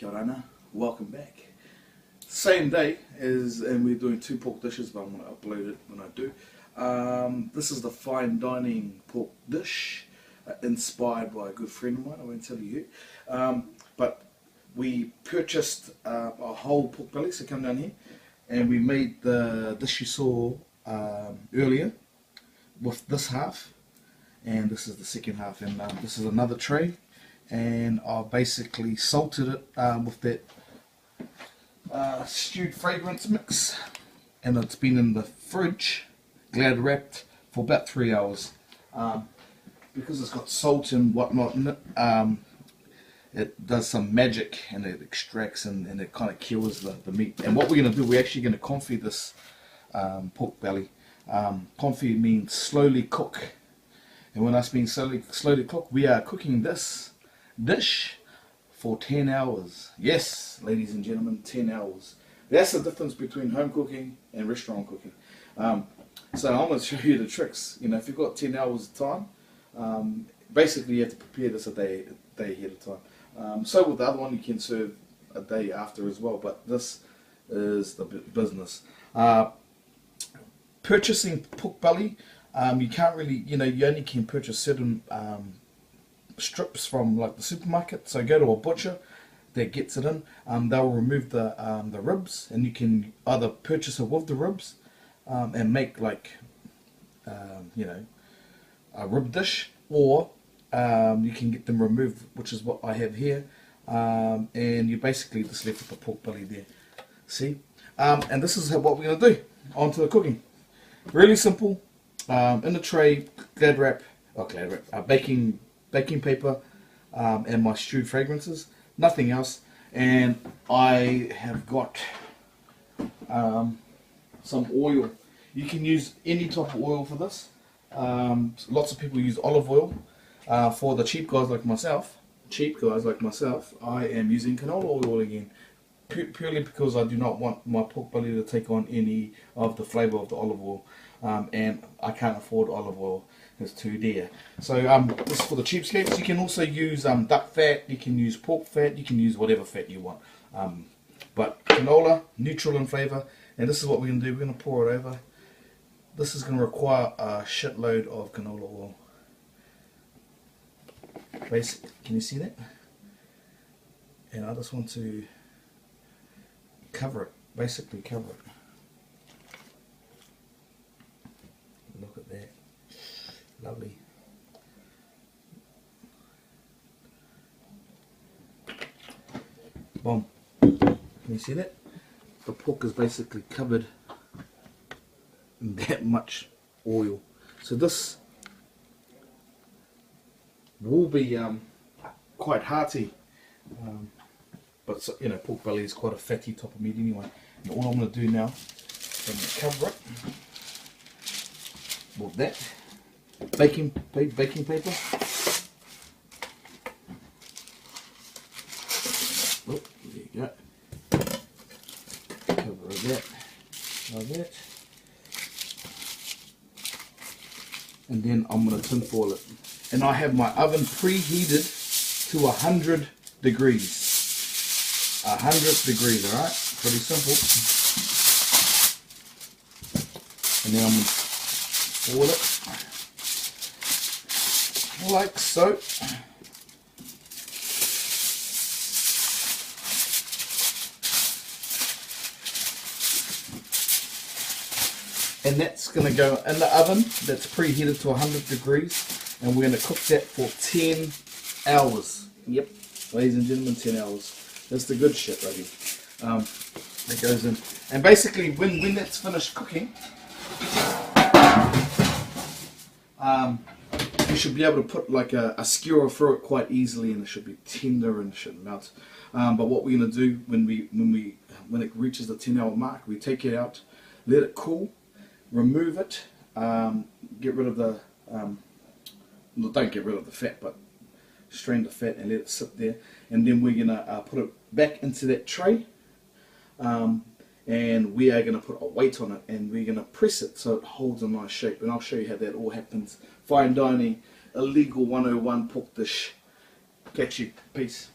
Kia Arona, welcome back. Same day and we're doing two pork dishes, but I'm going to upload it when I do. This is the fine dining pork dish, inspired by a good friend of mine. I won't tell you who. But we purchased a whole pork belly, so come down here, and we made the dish you saw earlier with this half, and this is the second half, and this is another tray. And I basically salted it with that stewed fragrance mix, and it's been in the fridge, glad wrapped, for about 3 hours. Because it's got salt and whatnot in it, it does some magic, and it extracts and it kind of cures the meat. And what we're going to do, we're actually going to confit this pork belly. Confit means slowly cook, and when I mean slowly cook, we are cooking this dish for 10 hours. Yes, ladies and gentlemen, 10 hours. That's the difference between home cooking and restaurant cooking. So I'm going to show you the tricks. You know, if you've got 10 hours of time, basically you have to prepare this a day ahead of time. So with the other one, you can serve a day after as well, but this is the business. Purchasing pork belly, you can't really, you only can purchase certain strips from like the supermarket. So go to a butcher that gets it in. They'll remove the ribs, and you can either purchase it with the ribs and make like a rib dish, or you can get them removed, which is what I have here, and you basically just left with the pork belly there. See, and this is what we're going to do. On to the cooking. Really simple. In the tray, baking paper, and my stewed fragrances, nothing else. And I have got some oil. You can use any type of oil for this. Lots of people use olive oil. For the cheap guys like myself, I am using canola oil again, purely because I do not want my pork belly to take on any of the flavour of the olive oil, and I can't afford olive oil. It's too dear. So this is for the cheapskates. You can also use duck fat, you can use pork fat, you can use whatever fat you want. But canola, neutral in flavour, and this is what we're going to do. We're going to pour it over. This is going to require a shitload of canola oil. Can you see that? And I just want to cover it, basically cover it. Look at that. Lovely. Boom. Can you see that? The pork is basically covered in that much oil. So this will be quite hearty, but pork belly is quite a fatty type of meat anyway. And all I'm going to do now is cover it with that baking paper. Oh, there you go. Cover that like that, and then I'm going to tin foil it. And I have my oven preheated to 100 degrees. 100 degrees, alright? Pretty simple. And then I'm going to foil it like so. And that's going to go in the oven that's preheated to 100 degrees, and we're going to cook that for 10 hours. Yep, ladies and gentlemen, 10 hours. That's the good shit right here. That goes in. And basically when that's finished cooking, you should be able to put like a skewer through it quite easily, and it should be tender and it shouldn't melt. But what we're going to do when it reaches the 10-hour mark, we take it out, let it cool, remove it, get rid of the don't get rid of the fat, but strain the fat and let it sit there. And then we're going to put it back into that tray, and we are going to put a weight on it, and we're going to press it so it holds a nice shape. And I'll show you how that all happens. Fine dining, illegal 101 pork dish. Catch you. Peace.